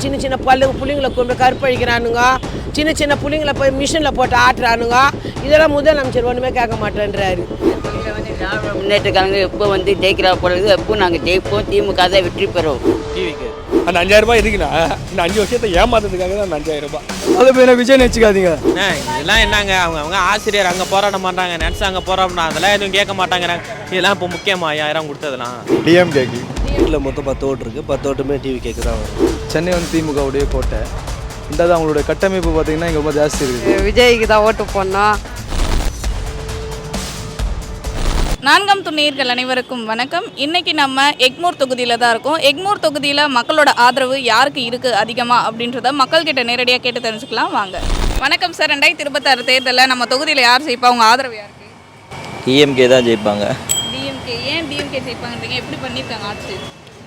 சின்ன சின்ன பிள்ளைங்களை கொண்டு கற்பழிக்கிறானுங்க, சின்ன சின்ன பிள்ளைங்களை போய் மிஷினில் போட்டு ஆட்டுறானுங்க. இதெல்லாம் முதலமைச்சர் ஒன்றுமே கேட்க மாட்டேன்றாரு. திராவிட முன்னேற்ற கழகம் எப்போ ஜெயிக்கிறா போகிறது, எப்போ நாங்கள் ஜெயிப்போம், திமுக தான் வெற்றி பெறுவோம். டிவிக்கு அந்த 5000 ரூபாய் இருக்குண்ணா, இந்த 5 வருஷத்தை ஏமாத்துறதுக்காக தான் அந்த 5000 ரூபாய். அது பேர் விஜய் நினச்சிக்காதீங்க. இதெல்லாம் என்னங்க, அவங்க ஆசிரியர் அங்கே போராட மாட்டாங்க, நர்ஸ் அங்கே போராடணும், அதெல்லாம் எதுவும் கேட்க மாட்டாங்கிறாங்க. இதெல்லாம் இப்போ முக்கியமாக 5000 கொடுத்ததுலாம் டிஎம்கேக்கு வீட்டில் மொத்தம் 10 ஓட்டு இருக்குது, 10 ஓட்டுமே டிவி கேட்க தான் வரும். சென்னை திமுகவுடைய கோட்டை. இந்த அவங்களுடைய கட்டமைப்பு பார்த்தீங்கன்னா இங்கே ரொம்ப ஜாஸ்தி இருக்குது. விஜய்க்கு தான் ஓட்டு போடணும். 4ஆம் துணையர்கள் அனைவருக்கும் வணக்கம். இன்றைக்கி நம்ம எக்மூர் தொகுதியில் தான் இருக்கோம். எக்மூர் தொகுதியில் மக்களோட ஆதரவு யாருக்கு இருக்குது அதிகமாக அப்படின்றத மக்கள்கிட்ட நேரடியாக கேட்டு தெரிஞ்சுக்கலாம் வாங்க. வணக்கம் சார். 2026 தேர்தலில் நம்ம தொகுதியில் யார் ஜெயிப்பா? உங்கள் ஆதரவு யாருக்கு? டிஎம்கே தான் ஜெயிப்பாங்க. டிஎம்கே. ஏன் டிஎம்கே ஜெயிப்பாங்கன்றீங்க? எப்படி பண்ணியிருக்காங்க ஆட்சி?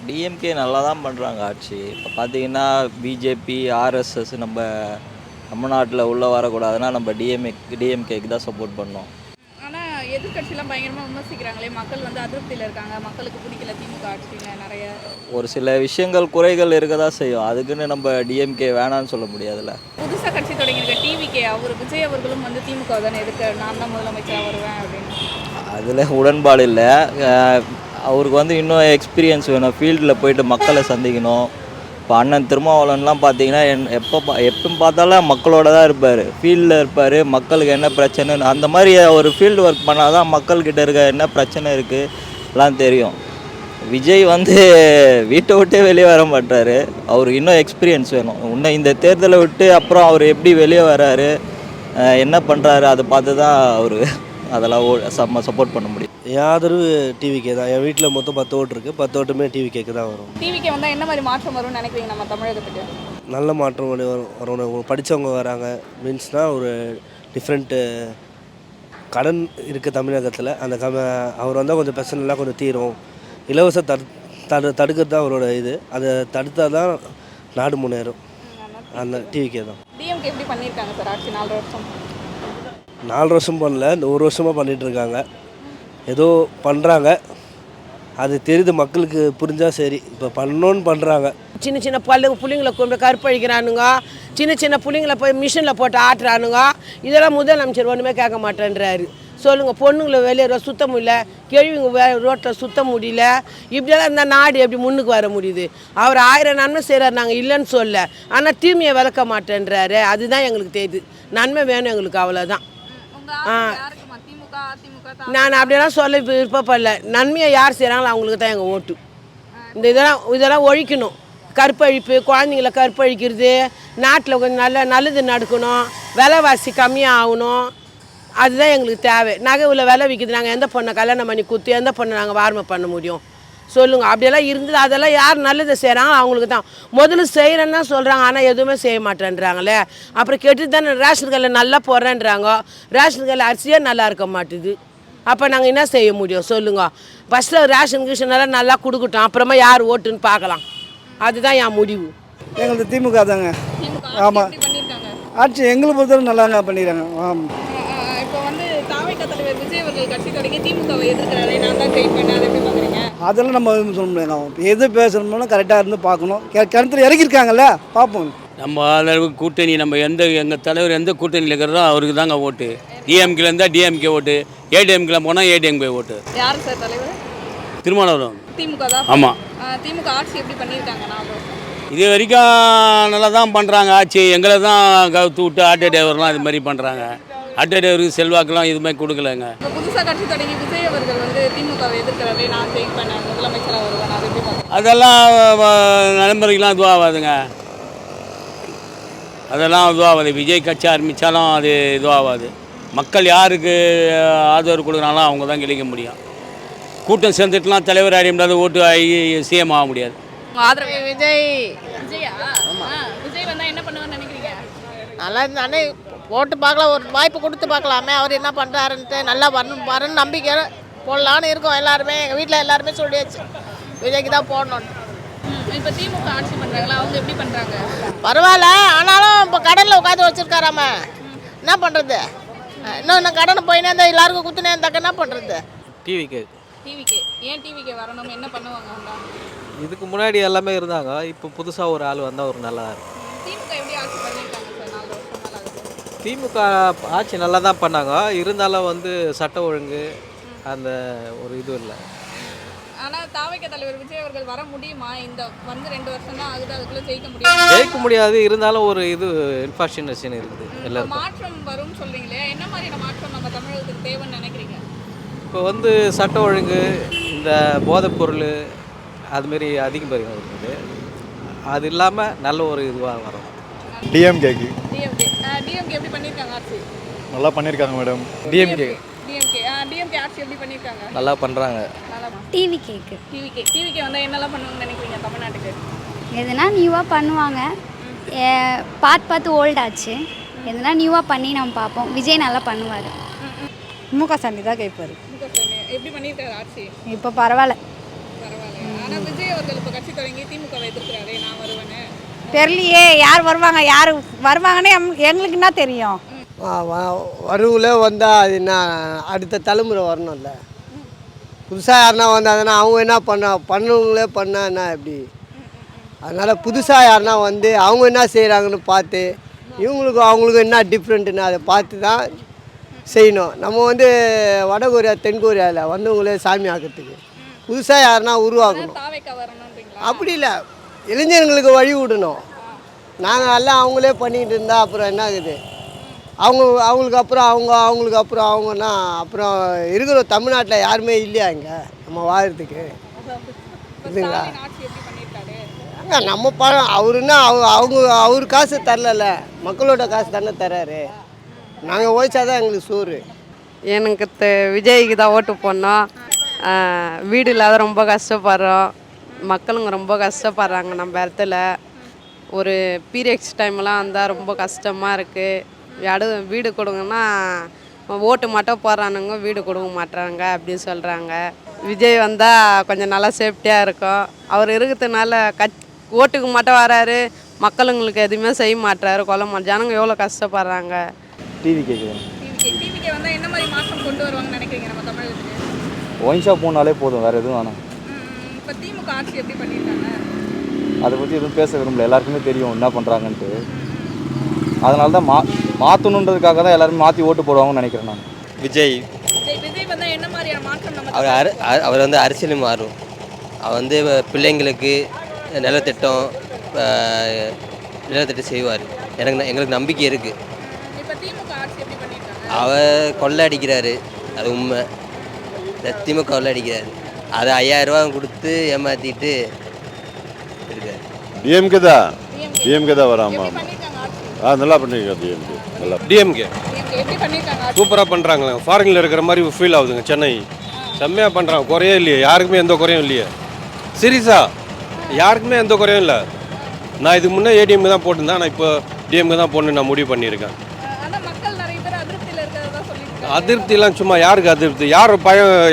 டிஎம்கே நல்லா தான் பண்ணுறாங்க ஆட்சி. இப்போ பார்த்தீங்கன்னா பிஜேபி ஆர்எஸ்எஸ் நம்ம நாட்டில் உள்ளே வரக்கூடாதுன்னா நம்ம டிஎம்கேக்கு தான் சப்போர்ட் பண்ணோம். ஆனால் எதிர்கட்சியெலாம் பயங்கரமாக விமர்சிக்கிறாங்களே, மக்கள் அதிருப்தியில் இருக்காங்க, மக்களுக்கு பிடிக்கல திமுக ஆட்சியில் நிறைய ஒரு சில விஷயங்கள் குறைகள் இருக்க தான் செய்யும். அதுக்குன்னு நம்ம டிஎம்கே வேணான்னு சொல்ல முடியாதுல்ல. புதுசாக கட்சி தொடங்கியிருக்க டிவிகே விஜய் அவர்களும் திமுக தானே எதுக்கு நான் தான் முதலமைச்சராக வருவேன் அப்படின்னு. அதில் உடன்பாடு இல்லை. அவருக்கு இன்னும் எக்ஸ்பீரியன்ஸ் வேணும், ஃபீல்டில் போயிட்டு மக்களை சந்திக்கணும். இப்போ அண்ணன் திருமாவளவன்லாம் பார்த்தீங்கன்னா எப்போ பார்த்தாலும் மக்களோட தான் இருப்பார், ஃபீல்டில் இருப்பார். மக்களுக்கு என்ன பிரச்சனை, அந்த மாதிரி ஒரு ஃபீல்டு ஒர்க் பண்ணால் தான் மக்கள்கிட்ட இருக்க என்ன பிரச்சனை இருக்குது எல்லாம் தெரியும். விஜய் வீட்டை விட்டே வெளியே வர மாட்டார். அவருக்கு இன்னும் எக்ஸ்பீரியன்ஸ் வேணும். இன்னும் இந்த தேர்தலை விட்டு அப்புறம் அவர் எப்படி வெளியே வர்றாரு, என்ன பண்ணுறாரு, அதை பார்த்து தான் அவர் அதெல்லாம் சப்போர்ட் பண்ண முடியும். என் ஆதரவு டிவிக்கே தான். என் வீட்டில் மொத்தம் 10 ஓட்டு இருக்குது, 10 ஓட்டுமே டிவிக்கேக்கு தான் வரும். டிவிகே வந்தால் என்ன மாதிரி மாற்றம் வரும்னு நினைக்கிறீங்க நம்ம தமிழகத்துக்கு? நல்ல மாற்றம் வரும். படித்தவங்க வராங்க மீன்ஸ்னால் ஒரு டிஃப்ரெண்ட்டு கடன் இருக்குது தமிழகத்தில். அந்த அவர் வந்தால் கொஞ்சம் பிரச்சனைலாம் கொஞ்சம் தீரும். இலவச தடுக்கிறது தான் அவரோட இது. அதை தடுத்தால் தான் நாடு முன்னேறும். அந்த டிவிக்கே தான். டிஎம்கே எப்படி பண்ணியிருக்காங்க சார் ஆட்சி? 4 வருஷம் 4 வருஷம் பண்ணல, 100 வருஷமாக பண்ணிகிட்ருக்காங்க. ஏதோ பண்ணுறாங்க, அது தெரியுது மக்களுக்கு, புரிஞ்சால் சரி. இப்போ பண்ணணுன்னு பண்ணுறாங்க. சின்ன சின்ன பிள்ளைங்களை கொண்டு கற்பழிக்கிறானுங்க, சின்ன சின்ன பிள்ளைங்களை போய் மிஷினில் போட்டு ஆட்டுறானுங்க. இதெல்லாம் முதலமைச்சர் ஒன்றுமே கேட்க மாட்டேன்றாரு. சொல்லுங்கள், பொண்ணுங்களை வெளியே சுத்த முடியல, கேள்விங்க ரோட்டில் சுத்த முடியல. இப்படியெல்லாம் இந்த நாடு எப்படி முன்னுக்கு வர முடியுது? அவர் 1000 நன்மை செய்கிறார், நாங்கள் இல்லைன்னு சொல்ல. ஆனால் தீமையை விளக்க மாட்டேன்றாரு. அதுதான் எங்களுக்கு தெரியுது. நன்மை வேணும் எங்களுக்கு, அவ்வளோதான். நான் அப்படியெல்லாம் சொல்ல விருப்பப்படல. நன்மையை யார் செய்கிறாங்களோ அவங்களுக்கு தான் எங்கள் ஓட்டு. இதெல்லாம் ஒழிக்கணும். கற்பழிப்பு, குழந்தைங்கள கற்பழிக்கிறது, நாட்டில் கொஞ்சம் நல்லது நடக்கணும், விலைவாசி கம்மியாக ஆகணும். அதுதான் எங்களுக்கு தேவை. நகை உள்ள விலை விற்கிது, நாங்கள் எந்த பொண்ணை கல்யாணம் பண்ணி கொடுத்து எந்த பொண்ணை நாங்கள் வார்மை பண்ண முடியும் சொல்லுங்கள்? அப்படியெல்லாம் இருந்தது. அதெல்லாம் யார் நல்லதை செய்கிறாங்களோ அவங்களுக்கு தான் முதல்ல செய்கிறேன்னு தான் சொல்கிறாங்க. ஆனால் எதுவுமே செய்ய மாட்டேன்றாங்களே. அப்புறம் கெட்டு தானே ரேஷன் கடையில் நல்லா போடுறேன்றாங்க. ரேஷன் கடையில் அரிசியே நல்லா இருக்க மாட்டுது. அப்போ நாங்கள் என்ன செய்ய முடியும் சொல்லுங்கள்? ஃபஸ்ட்டில் ரேஷன் கிஷனெல்லாம் நல்லா கொடுக்கட்டும், அப்புறமா யார் ஓட்டுன்னு பார்க்கலாம். அதுதான் என் முடிவு. எங்களுக்கு திமுக தாங்க. ஆமாம், ஆட்சி எங்களை பொறுத்தவரை நல்லாங்க பண்ணிடுறாங்க. ஆமாம். இப்போ தாவேகா தலைவர் விஜய் அவர்கள் கட்சி தொடங்கி திமுகவை எதிர்க்கிறாரே, நான் தான் ஜெயிப்பேன், அதை எப்படி பார்க்குறீங்க? அதெல்லாம் நம்ம எதுவும் சொல்ல முடியாது. எது பேசணும்னா கரெக்டாக இருந்து பார்க்கணும். கிணத்துல இறக்கியிருக்காங்கல்ல, பார்ப்போம். நம்ம அளவுக்கு கூட்டணி, நம்ம எங்கள் தலைவர் எந்த கூட்டணியில் இருக்கிறதோ அவருக்கு தாங்க ஓட்டு. டிஎம்கேல இருந்தால் டிஎம்கே ஓட்டு, ஏடிஎம்கேல போனால் ஏடிஎம்கே ஓட்டு. யார் சார் தலைவர்? திருமாவளவன். திமுக தான். ஆமாம். திமுக ஆட்சி எப்படி பண்ணியிருக்காங்க? 4 வருஷம் இது வரைக்கும் நல்லா தான் பண்ணுறாங்க ஆட்சி. எங்களை தான் கவுத்து விட்டு ஆட்டோ டிரைவர்லாம் இது மாதிரி பண்ணுறாங்க. ஆட்டோ டிரைவருக்கு செல்வாக்கெல்லாம் இதுமாதிரி கொடுக்கலங்க. புதுசாக கட்சி தொடங்கி விஜய் அவர்கள் திமுகவை எதிர்க்கிறாரே, நான் ஜெயிப்பேன், முதலமைச்சராக வருவேன், அதை எப்படி பார்க்குறேன்? அதெல்லாம் நடைமுறைக்கெலாம் இதுவாகாதுங்க. அதெல்லாம் இதுவாகாது. விஜய் கட்சி ஆரம்பித்தாலும் அது இதுவாகாது. மக்கள் யாருக்கு ஆதரவு கொடுக்குறாங்களோ அவங்க தான் கிடைக்க முடியும். கூட்டம் சேர்ந்துட்டுலாம் தலைவர் அறிய முடியாது, ஓட்டு ஆகி சிஎம் ஆக முடியாது. ஆதரவு விஜய். விஜயா? விஜய் வந்தால் என்ன பண்ணுவான்னு நினைக்கிறீங்க? நல்லா இருந்தானே போட்டு பார்க்கலாம், ஒரு வாய்ப்பு கொடுத்து பார்க்கலாமே. அவர் என்ன பண்ணுறாருன்ட்டு நல்லா வரணும்னு நம்பிக்கை போடலான்னு இருக்கோம் எல்லாருமே. எங்கள் வீட்டில் எல்லாருமே சொல்லியாச்சு விஜய்க்கு தான் போடணும். இப்போ திமுக ஆட்சி பண்ணுறாங்களா, அவங்க எப்படி பண்ணுறாங்க? பரவாயில்ல, ஆனாலும் இப்போ கடனில் உட்காந்து வச்சுருக்காராம, என்ன பண்ணுறது? இன்னும் கடனை போயினே இருந்தால் எல்லாருக்கும் குத்துனே இருந்தாக்க என்ன பண்ணுறது? டிவிக்கு. ஏன் டிவிக்கு வரணும், என்ன பண்ணுவாங்க? இதுக்கு முன்னாடி எல்லாமே இருந்தாங்க. இப்போ புதுசாக ஒரு ஆள் வந்தால் ஒரு நல்லா இருக்கும். திமுக எப்படி ஆட்சி பண்ணியிருக்காங்க சார் 4 வருஷம் மேல ஆகுது. திமுக ஆட்சி நல்லா தான் பண்ணாங்க. இருந்தாலும் சட்ட ஒழுங்கு அந்த ஒரு இது இல்லை. ஆனால் தாவேக தலைவர் விஜய் அவர்கள் வர முடியுமா? இந்த 2 வருஷம் தான் ஆகுது, அதுக்குள்ளே ஜெயிக்க முடியும்? ஜெயிக்க முடியாது. இருந்தாலும் ஒரு இது இன்ஃபார்ச்சுனேஷன் இருக்குது எல்லாருக்கும். மாற்றம் வரும்னு சொல்கிறீங்களே, என்ன மாதிரியான மாற்றம் நம்ம தமிழகத்துக்கு தேவைன்னு நினைக்கிறீங்க? இப்போ சட்ட ஒழுங்கு, இந்த போதைப்பொருள் அதுமாரி அதிகமாக இருக்குது. அது இல்லாமல் நல்ல ஒரு இதுவாக வரும். டிஎம்கேக்கு டிஎம்கே எப்படி பண்ணியிருக்காங்க ஆட்சி? நல்லா பண்ணியிருக்காங்க மேடம். டிஎம்கே டிஎம்கே ஆட்சி எப்படி பண்ணியிருக்காங்க? நல்லா பண்ணுறாங்க. டிவிகே வந்தால் என்னெல்லாம் பண்ணுவாங்கன்னு நினைக்கிறீங்க தமிழ்நாட்டுக்கு? எதுனா நியூவாக பண்ணுவாங்க. பார்த்து ஓல்டாச்சு. எதுனா நியூவாக பண்ணி நம்ம பார்ப்போம். விஜய் நல்லா பண்ணுவார். முக சாமி தான் கேட்பார். எப்படி பண்ணியிருக்காரு ஆட்சி? இப்போ பரவாயில்ல. ஆனால் விஜய் அவர்கள் இப்போ கட்சி தொடங்கி திமுகவை எதிர்க்கிறாரே, நான் வருவேன்னு. தெரியலையே யார் வருவாங்கன்னு எங்களுக்கு என்ன தெரியும்? வருவில் வந்தால் அது என்ன அடுத்த தலைமுறை வரணும்ல. புதுசாக யாருன்னா வந்தாங்கன்னா அவங்க என்ன பண்ணவங்களே பண்ணால் என்ன எப்படி? அதனால் புதுசாக யாருன்னா அவங்க என்ன செய்கிறாங்கன்னு பார்த்து அவங்களுக்கும் என்ன டிஃப்ரெண்ட்டுன்னு அதை பார்த்து தான் செய்யணும். நம்ம வட கொரியா தென் கொரியாவில் வந்தவங்களே சாமி ஆக்கிறதுக்கு புதுசாக யாருன்னா உருவாக்கணும். அப்படி இல்லை, இளைஞர்களுக்கு வழி விடணும். நாங்கள் எல்லாம் அவங்களே பண்ணிக்கிட்டு இருந்தால் அப்புறம் என்ன ஆகுது? அவங்களுக்கு அப்புறம் அவங்கன்னா அப்புறம் இருக்கிற தமிழ்நாட்டில் யாருமே இல்லையா இங்கே நம்ம வாழறதுக்கு? இதுங்களா நம்ம அவருன்னா அவர் காசு தரல, மக்களோட காசு தானே தர்றாரு. நாங்கள் ஓய்ச்சாதான் எங்களுக்கு சோறு. எனக்கு விஜய்க்கு தான் ஓட்டு போடணும். வீடு இல்லாத ரொம்ப கஷ்டப்படுறோம். மக்களுங்க ரொம்ப கஷ்டப்படுறாங்க. நம்ம இடத்துல ஒரு பீரியட்ஸ் டைம்லாம் வந்தால் ரொம்ப கஷ்டமாக இருக்குது. வீடு கொடுங்கன்னா ஓட்டு மட்டும் போடுறானுங்க, வீடு கொடுக்க மாட்டுறாங்க அப்படின்னு சொல்கிறாங்க. விஜய் வந்தால் கொஞ்சம் நல்லா சேஃப்டியாக இருக்கும். அவர் இருக்கிறதுனால ஓட்டுக்கு மட்டும் வராரு, மக்களுங்களுக்கு எதுவுமே செய்ய மாட்டுறாரு. ஜனங்க எவ்வளோ கஷ்டப்படுறாங்க. டிவிகே வந்தால் என்ன மாதிரி மாற்றம் கொண்டு வருவாங்கன்னு நினைக்கிறீங்க நம்ம தமிழகத்துக்கு? ஒயின் ஷாப் போனாலே போதும், வேறு எதுவும் வேணாம். இப்போ திமுக ஆட்சி எப்படி பண்ணியிருக்காங்க? அதை பற்றி எதுவும் பேச விரும்பல. எல்லாருக்குமே தெரியும் என்ன பண்ணுறாங்கன்ட்டு. அதனால தான் மாற்றணுன்றதுக்காக தான் எல்லாருமே மாற்றி ஓட்டு போடுவாங்கன்னு நினைக்கிறேன் நான். விஜய் வந்தால் என்ன மாதிரியான மாற்றம் நம்ம அவர் அரசியலும் மாறும். அவர் பிள்ளைங்களுக்கு நிலத்திட்டம் செய்வார். எங்களுக்கு நம்பிக்கை இருக்குது. இப்போ திமுக ஆட்சி எப்படி பண்ணியிருக்காங்க? அவர் கொள்ளை அடிக்கிறாரு, அது உண்மை. திமுக கொள்ளை அடிக்கிறாரு. அதை 5000 ரூபா கொடுத்து ஏமாற்றிட்டு இருக்காரு. டிஎம்கே தான் வராமல் நல்லா பண்ணியிருக்காரு. டிஎம்கே நல்லா. டிஎம்கே எப்படி பண்ணியிருக்காங்க? சூப்பராக பண்ணுறாங்களே. ஃபாரினில் இருக்கிற மாதிரி ஃபீல் ஆகுதுங்க. சென்னை செம்மையாக பண்ணுறாங்க. குறையே இல்லையே, யாருக்குமே எந்த குறையும் இல்லையே. சீரியஸாக யாருக்குமே எந்த குறையும் இல்லை. நான் இதுக்கு முன்னே ஏடிஎம்க்கு தான் போட்டிருந்தேன். ஆனால் இப்போ டிஎம்க்கு தான் போடணுன்னு நான் முடிவு பண்ணியிருக்கேன். அதிருப்திலாம் சும்மா யாருக்கு அதிருப்தி?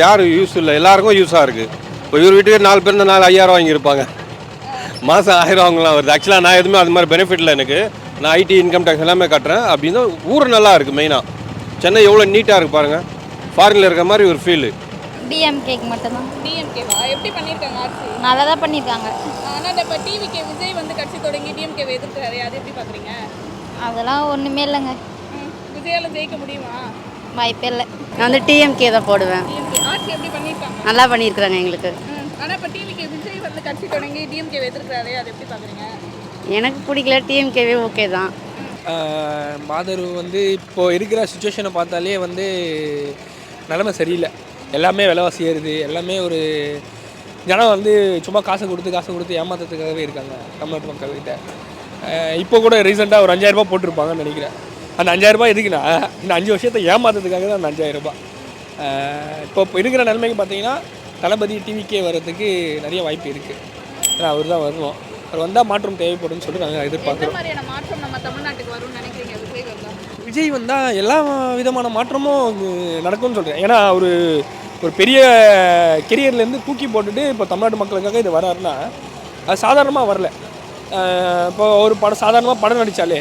யார் யூஸ் இல்லை, எல்லாருக்கும் யூஸாக இருக்குது. இப்போ இவர் வீட்டுக்கு 4 பேர் இருந்தால் 5000 வாங்கியிருப்பாங்க. மாதம் 1000 வாங்கலாம் வருது. ஆக்சுவலாக நான் எதுவுமே அது மாதிரி பெனிஃபிட் இல்லை எனக்கு. நான் ஐடி இன்கம் டேக்ஸ் எல்லாமே கட்டுறேன். அப்படின்னா ஊர் நல்லா இருக்குது. மெயினாக சென்னை எவ்வளோ நீட்டாக இருக்குது பாருங்கள். ஃபாரினில் இருக்கிற மாதிரி ஒரு ஃபீலு. டிஎம்கேக்கு மட்டும்தான். டிஎம்கேவா எப்படி பண்ணியிருக்காங்க ஆட்சி? நல்லா தான் பண்ணியிருக்காங்க. ஆனால் இப்போ டிவிகே விஜய் கட்சி தொடங்கி டிஎம்கேவை எதிர்க்கிறாரு, அது எப்படி பார்க்குறீங்க? அதெல்லாம் ஒன்றுமே இல்லைங்க. விஜயால் ஜெயிக்க முடியுமா? வாய்ப்பே இல்லை. நான் டிஎம்கே தான் போடுவேன். ஆட்சி எப்படி பண்ணியிருக்காங்க? நல்லா பண்ணியிருக்கிறாங்க எங்களுக்கு. ஆனால் இப்போ டிவிகே விஜய் கட்சி தொடங்கி டிஎம்கேவை எதிர்க்கிறாரு, அது எப்படி பார்க்குறீங்க? எனக்கு பிடிக்கல. டிஎம்கேவே ஓகே தான். மாதரு இப்போது இருக்கிற சுச்சுவேஷனை பார்த்தாலே நிலைமை சரியில்லை. எல்லாமே விலைவாசி ஏறுது. எல்லாமே ஒரு ஜனம் சும்மா காசை கொடுத்து ஏமாத்துறதுக்காகவே இருக்காங்க தமிழ்நாட்டு மக்கள்கிட்ட. இப்போ கூட ரீசெண்டாக ஒரு 5000 ரூபாய் போட்டிருப்பாங்கன்னு நினைக்கிறேன். அந்த 5000 ரூபாய் எதுக்குன்னா இந்த 5 வருஷத்தை ஏமாத்துறதுக்காக தான் அந்த 5000 ரூபாய். இப்போ இருக்கிற நிலைமைக்கு பார்த்தீங்கன்னா தளபதி டிவிக்கே வர்றதுக்கு நிறைய வாய்ப்பு இருக்குது. ஏன்னா அவர் தான் வரணும். அவர் வந்தால் மாற்றம் தேவைப்படும்னு சொல்லிட்டு நாங்கள் எதிர்பார்க்குறோம். மாற்றம் நம்ம தமிழ்நாட்டுக்கு வரும்னு நினைக்கிறீங்க? விஜய் வந்தால் எல்லா விதமான மாற்றமும் நடக்கும்னு சொல்கிறேன். ஏன்னா ஒரு பெரிய கெரியர்லேருந்து தூக்கி போட்டுட்டு இப்போ தமிழ்நாட்டு மக்களுக்காக இது வராருன்னா அது சாதாரணமாக வரல. இப்போ ஒரு சாதாரணமாக படம் நடித்தாலே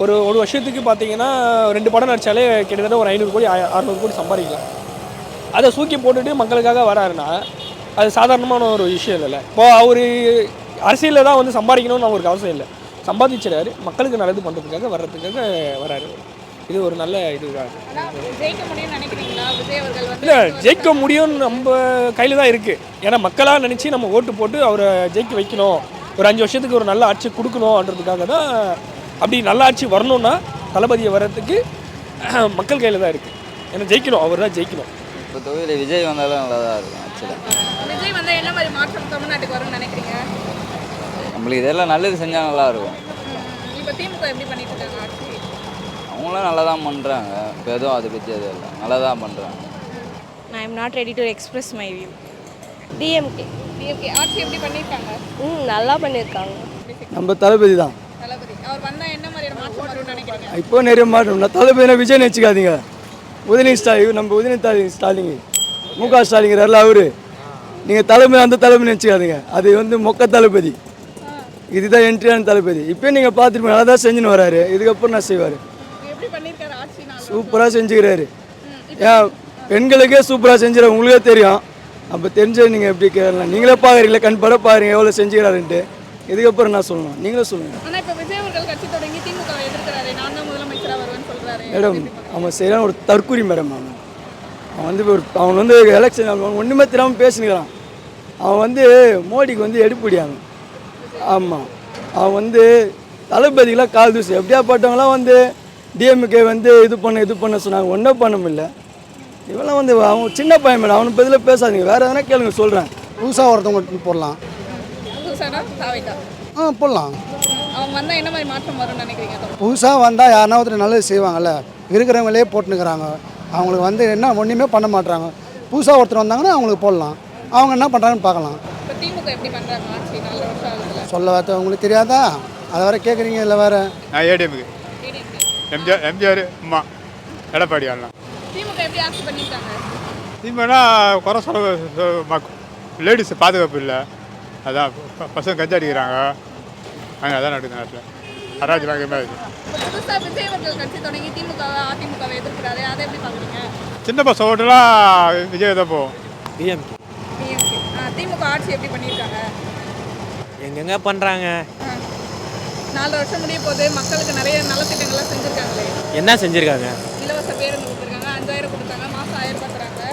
ஒரு வருஷத்துக்கு பார்த்தீங்கன்னா 2 படம் நடித்தாலே கிட்டத்தட்ட ஒரு 500 கோடி 600 கோடி சம்பாதிக்கலாம். அதை தூக்கி போட்டுட்டு மக்களுக்காக வராருன்னா அது சாதாரணமான ஒரு விஷயம் இல்லைல்ல. இப்போது அவர் அரசியலில் தான் வந்து சம்பாதிக்கணும்னு அவருக்கு அவசியம் இல்லை. சம்பாதிச்சிடாரு, மக்களுக்கு நல்லது பண்ணுறதுக்காக வர்றதுக்காக வராரு. இது ஒரு நல்ல இதுதான். இல்லை, ஜெயிக்க முடியும்னு நம்ம கையில் தான் இருக்குது. ஏன்னா மக்களாக நினச்சி நம்ம ஓட்டு போட்டு அவரை ஜெயிக்க வைக்கணும், ஒரு 5 வருஷத்துக்கு ஒரு நல்ல ஆட்சி கொடுக்கணுன்றதுக்காக தான். அப்படி நல்ல ஆட்சி வரணும்னா தளபதியை வர்றதுக்கு மக்கள் கையில் தான் இருக்குது. ஏன்னா ஜெயிக்கணும், அவர் தான் ஜெயிக்கணும். இப்போ தொகுதியில் விஜய் வந்தாலும் நல்லா தான் இருக்கும் ஆக்சுவலாக. விஜய் வந்தால் என்ன மாதிரி மாற்றம் தமிழ்நாட்டுக்கு வரும்னு நினைக்கிறீங்க? நம்மளுக்கு இதெல்லாம் நல்லது செஞ்சால் நல்லாயிருக்கும். இப்போ திமுக எப்படி பண்ணிட்டு இருக்காங்க ஆட்சி? அவங்களும் நல்லா தான் பண்ணுறாங்க. இப்போ எதுவும் அதை பற்றி எதுவும் இல்லை, நல்லா தான் பண்ணுறாங்க. I am not ready to express my view. DMK ஆட்சி எப்படி பண்ணியிருக்காங்க? நல்லா பண்ணியிருக்காங்க. நம்ம தளபதி தான். தளபதி அவர் வந்தால் என்ன மாதிரியான மாற்றம் வரும்னு நினைக்கிறீங்க? இப்போ நிறைய மாற்றம். நான் தளபதினா விஜய் நினச்சிக்காதீங்க. உதயநிதி ஸ்டாலின், நம்ம உதயநிதி ஸ்டாலின், முக ஸ்டாலிங்கிறாரில்ல அவரு. நீங்கள் தளபதி அந்த தளபதி நினச்சிக்காதீங்க. அது வந்து மொக்க தளபதி. இதுதான் என்ட்ரியான தளபதி. இப்போ நீங்கள் பார்த்துருப்பீங்க, நல்லா தான் செஞ்சுன்னு வராரு. இதுக்கப்புறம் நான் செய்வார். சூப்பராக செஞ்சுக்கிறாரு. ஏன் பெண்களுக்கே சூப்பராக செஞ்சுறாரு, உங்களுக்கே தெரியும். அப்போ தெரிஞ்சது நீங்கள் எப்படி கேட்கலாம். நீங்களே பார்க்குறீங்களா, கண் பட பாருங்க எவ்வளோ செஞ்சுக்கிறாருன்ட்டு. இதுக்கப்புறம் நான் சொல்லணும், நீங்களே சொல்லுங்கள். ஆனால் இப்போ விஜய் அவர்கள் கட்சி தொடங்கி திமுக எதிர்க்கிறாரு, நான் தான் முதலமைச்சராக வருவேன்னு சொல்கிறாரு. மேடம் அவன் சரியான ஒரு தற்கூரி மேடம். அவன் வந்து அவன் வந்து எலெக்ஷன் அவன் ஒன்றுமே தெரியாமல் பேசினுக்கிறான். அவன் வந்து மோடிக்கு வந்து எடுப்பிடியாங்க. ஆமாம், அவன் வந்து தளபதிக்கெலாம் கால் தூசி. எப்படியா பட்டவங்களாம் வந்து டிஎம்கே வந்து இது பண்ண சொன்னாங்க, ஒன்றும் பண்ண முடியல. இவெல்லாம் வந்து அவன் சின்ன பையன் மேடம், அவனுக்கு பதிலாக பேசாதீங்க, வேறு எதனா கேளுங்க சொல்கிறேன். புதுசாக ஒருத்தவங்க போடலாம். போடலாம். அவங்க வந்தால் என்ன மாதிரி மாற்றம் வரும்னு நினைக்கிறீங்க? புதுசாக வந்தால் யாருன்னா ஒருத்தர் நல்லது செய்வாங்கல்ல. இருக்கிறவங்களே போட்டுனுக்கிறாங்க. அவங்களுக்கு வந்து என்ன ஒன்றுமே பண்ண மாட்டாங்க. புதுசாக ஒருத்தர் வந்தாங்கன்னா அவங்களுக்கு போடலாம். அவங்க என்ன பண்ணுறாங்கன்னு பார்க்கலாம். இப்போ திமுக எப்படி பண்ணுறாங்க ஆட்சி 4 வருஷம் ஆகுதுல? சொல்ல வார்த்தை உங்களுக்கு தெரியாதா? அதை வேறு கேட்குறீங்க. இல்லை வேறு ஏடிஎம்க்கு எம்ஜிஆர் அம்மா எடப்பாடி ஆடலாம். திமுக எப்படி ஆட்சி பண்ணியிருக்காங்க? திமுகனா குறை சொல்ல லேடிஸ் பாதுகாப்பு இல்லை. அதான் பசங்க கஞ்சி அடிக்கிறாங்க. அதான் நடக்குது நாட்டில். அராஜ் வாங்கமே இருக்குது. புதுசாக விஜய் அவர்கள் கட்சி தொடங்கி அதிமுகவை எதிர்க்கிறாரு, அதை எப்படி பார்க்குறீங்க? சின்ன பசங்க ஓட்டுலாம் விஜய் தான் போகும். டிஎம்கே. திமுக ஆட்சி எப்படி பண்ணியிருக்காங்க? எங்கெங்க பண்ணுறாங்க? 4 வருஷம் முடிய போது, மக்களுக்கு நிறைய நலத்திட்டங்கள்லாம் செஞ்சுருக்காங்களே. என்ன செஞ்சுருக்காங்க? இலவச பேருந்து கொடுத்துருக்காங்க, 5000 கொடுத்தாங்க, மாதம் 1000 ரூபாய் தராங்க.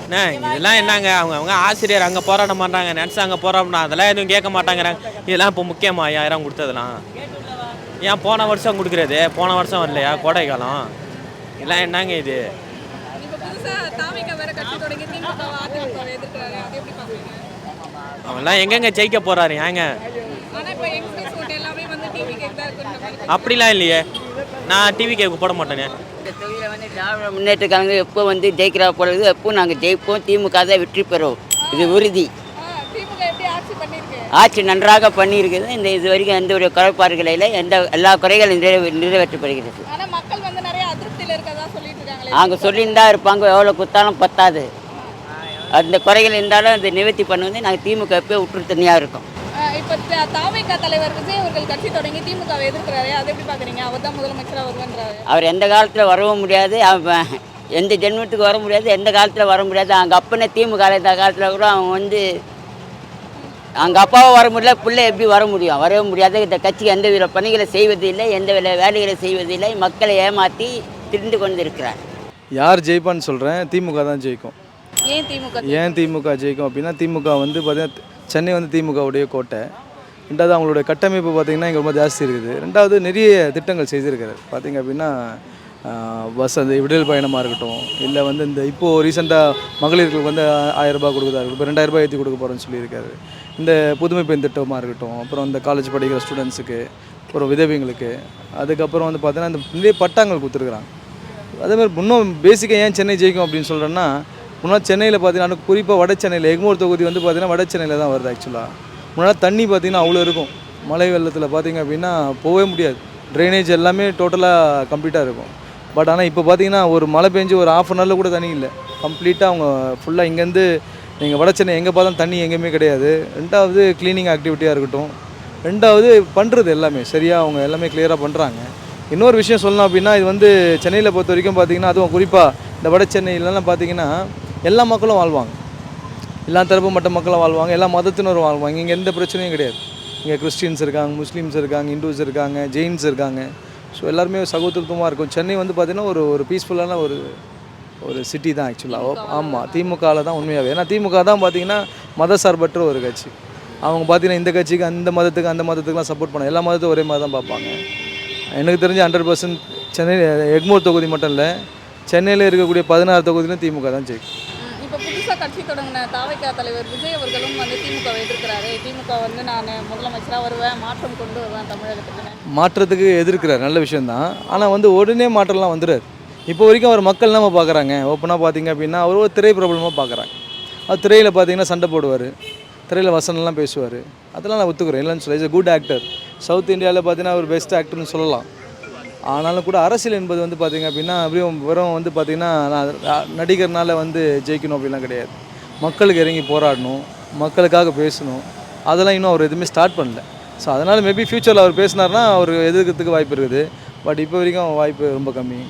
அண்ணா இதெல்லாம் என்னங்க, அவங்க ஆசிரியர் அங்கே போராட்டம் பண்ணுறாங்க, நர்ஸ் அங்கே போராட்டம், அதெல்லாம் எதுவும் கேட்க மாட்டாங்கிறாங்க. இதெல்லாம் இப்போ முக்கியமா 5000 கொடுத்ததுலாம்? ஏன் போன வருஷம் கொடுக்குறது, போன வருஷம் வரலையா கோடை காலம்? இதெல்லாம் என்னங்க இது? அவெல்லாம் எங்கெங்க ஜெயிக்க போகிறாரு? ஏங்க அப்படிலாம் இல்லையே, நான் டிவிக்கு போட மாட்டேனே. இந்த தொகுதியில் வந்து திராவிட முன்னேற்ற கழகம் எப்போ வந்து ஜெயிக்கிறா போகிறது, எப்போ நாங்கள் ஜெயிப்போம், திமுக தான் வெற்றி பெறும், இது உறுதி. ஆட்சி நன்றாக பண்ணியிருக்குது. இந்த இது வரைக்கும் எந்த ஒரு குறைபாடுகளில் எல்லா குறைகளும் நிறைவேற்றப்படுகிறது. அவங்க சொல்லியிருந்தா இருப்பாங்க, எவ்வளோ குத்தாலும் பத்தாது. அந்த குறைகள் இருந்தாலும் அதை நிவர்த்தி பண்ண வந்து நாங்கள் திமுக எப்போ விட்டு தனியாக இருக்கோம். இப்போ தாவேகா தலைவர் விஜய் அவர்கள் கட்சி தொடங்கி திமுகவை எதிர்க்கிறாரு, அதை எப்படி பார்க்குறீங்க? அவர் தான் முதலமைச்சராக வருவான்றாரு. அவர் எந்த காலத்தில் வரவும் முடியாது, எந்த ஜென்மத்துக்கு வர முடியாது, எந்த காலத்தில் வர முடியாது. அவங்க அப்பனே திமுக இந்த காலத்தில் கூட அவங்க வந்து அவங்க அப்பாவை வர முடியல, பிள்ளை எப்படி வர முடியும்? வரவே முடியாது. இந்த கட்சிக்கு எந்த வித பணிகளை செய்வதில்லை, எந்த வித வேலைகளை செய்வதில்லை, மக்களை ஏமாற்றி திரிந்து கொண்டு இருக்கிறார். யார் ஜெயிப்பான்னு சொல்கிறேன், திமுக தான் ஜெயிக்கும். ஏன் திமுக ஜெயிக்கும் அப்படின்னா, திமுக வந்து பார்த்திங்கன்னா சென்னை வந்து திமுகவுடைய கோட்டை. ரெண்டாவது அவங்களுடைய கட்டமைப்பு பார்த்திங்கன்னா இங்கே ரொம்ப ஜாஸ்தி இருக்குது. ரெண்டாவது நிறைய திட்டங்கள் செய்திருக்காரு. பார்த்திங்க அப்படின்னா பஸ் அந்த விடுதலை பயணமாக இருக்கட்டும், இல்லை வந்து இந்த இப்போது ரீசெண்டாக மகளிர்களுக்கு வந்து 1000 ரூபாய் கொடுக்குறதா இருக்கட்டும், இப்போ 2000 ரூபாய் ஏற்றி கொடுக்க போகிறேன்னு சொல்லியிருக்காரு. இந்த புதுமை பெண் திட்டமாக இருக்கட்டும், அப்புறம் இந்த காலேஜ் படிக்கிற ஸ்டூடெண்ட்ஸுக்கு, அப்புறம் விதவைங்களுக்கு, அதுக்கப்புறம் வந்து பார்த்தீங்கன்னா இந்த நிறைய பட்டாங்கள் கொடுத்துருக்குறாங்க. அதேமாதிரி இன்னும் பேசிக்காக ஏன் சென்னை ஜெயிக்கும் அப்படின்னு சொல்கிறேன்னா, முன்னாடி சென்னையில் பார்த்தீங்கன்னா குறிப்பாக வட சென்னையில் எக்மோர் தொகுதி வந்து பார்த்திங்கன்னா வட சென்னையில் தான் வருது. ஆக்சுவலாக முன்னாடி தண்ணி பார்த்திங்கன்னா அவ்வளோ இருக்கும். மழை வெள்ளத்தில் பார்த்திங்க அப்படின்னா போகவே முடியாது. ட்ரைனேஜ் எல்லாமே டோட்டலாக கம்ப்ளீட்டாக இருக்கும். பட் ஆனால் இப்போ பார்த்திங்கன்னா ஒரு மழை பெஞ்சு ஒரு 1/2 hour கூட தண்ணி இல்லை. கம்ப்ளீட்டாக அவங்க ஃபுல்லாக இங்கேருந்து நீங்கள் வட சென்னை எங்கே பார்த்தாலும் தண்ணி எங்கேயுமே கிடையாது. ரெண்டாவது க்ளீனிங் ஆக்டிவிட்டியாக இருக்கட்டும், ரெண்டாவது பண்ணுறது எல்லாமே சரியாக அவங்க எல்லாமே கிளியராக பண்ணுறாங்க. இன்னொரு விஷயம் சொல்லணும் அப்படின்னா, இது வந்து சென்னையில் பொறுத்த வரைக்கும் பார்த்திங்கன்னா, அதுவும் குறிப்பாக இந்த வட சென்னையிலலாம் பார்த்திங்கன்னா எல்லா மக்களும் வாழ்வாங்க. எல்லா தரப்பு மற்ற மக்களும் வாழ்வாங்க, எல்லா மதத்தினரும் வாழ்வாங்க. இங்கே எந்த பிரச்சனையும் கிடையாது. இங்கே கிறிஸ்டின்ஸ் இருக்காங்க, முஸ்லீம்ஸ் இருக்காங்க, இந்துஸ் இருக்காங்க, ஜெயின்ஸ் இருக்காங்க. ஸோ எல்லாருமே சகோதரத்துவமாக இருக்கும். சென்னை வந்து பார்த்திங்கன்னா ஒரு பீஸ்ஃபுல்லான ஒரு சிட்டி தான் ஆக்சுவலாக. ஆமாம், திமுகவில் தான் உண்மையாகவே. ஏன்னா திமுக தான் பார்த்திங்கன்னா மதசார்பற்ற ஒரு கட்சி. அவங்க பார்த்திங்கன்னா இந்த கட்சிக்கு அந்த மதத்துக்குலாம் சப்போர்ட் பண்ண, எல்லா மதத்தையும் ஒரே மாதிரி தான் பார்ப்பாங்க. எனக்கு தெரிஞ்சு 100% சென்னை எக்மோர் தொகுதி மட்டும் இல்லை, சென்னையில் இருக்கக்கூடிய 16 தொகுதியிலும் திமுக தான் ஜெயிக்கும். இப்போ புதுசாக கட்சி தொடங்கின தாவைக்கா தலைவர் விஜய் அவர்களும் வந்து திமுகவை எதிர்க்கிறாரு. திமுக வந்து நான் முதலமைச்சராக வருவேன், மாற்றம் கொண்டு வருவேன் தமிழகத்துக்கு. மாற்றத்துக்கு எதிர்க்கிறார், நல்ல விஷயந்தான். ஆனால் வந்து உடனே மாற்றம்லாம் வந்துடுறாரு. இப்போ வரைக்கும் அவர் மக்கள் நம்ம பார்க்குறாங்க. ஓப்பனாக பார்த்திங்க அப்படின்னா அவர் ஒரு திரை பிரபலமாக பார்க்குறாங்க. அது திரையில் பார்த்திங்கன்னா சண்டை போடுவார், திரையில் வசனம்லாம் பேசுவார். அதெல்லாம் நான் ஒத்துக்கிறேன், இல்லைன்னு சொல்ல. Is a good actor. South இந்தியாவில் பார்த்தீங்கன்னா ஒரு பெஸ்ட் ஆக்டர்னு சொல்லலாம். ஆனாலும் கூட அரசியல் என்பது வந்து பார்த்திங்க அப்படின்னா அப்படியும் வெறும் வந்து பார்த்திங்கன்னா நான் நடிகர்னால வந்து ஜெயிக்கணும் அப்படிலாம் கிடையாது. மக்களுக்கு இறங்கி போராடணும், மக்களுக்காக பேசணும். அதெல்லாம் இன்னும் அவர் எதுவுமே ஸ்டார்ட் பண்ணல. ஸோ அதனால் மேபி ஃப்யூச்சரில் அவர் பேசினார்னா அவர் எதிர்க்கிறதுக்கு வாய்ப்பு இருக்குது. பட் இப்போ வரைக்கும் வாய்ப்பு ரொம்ப கம்மி.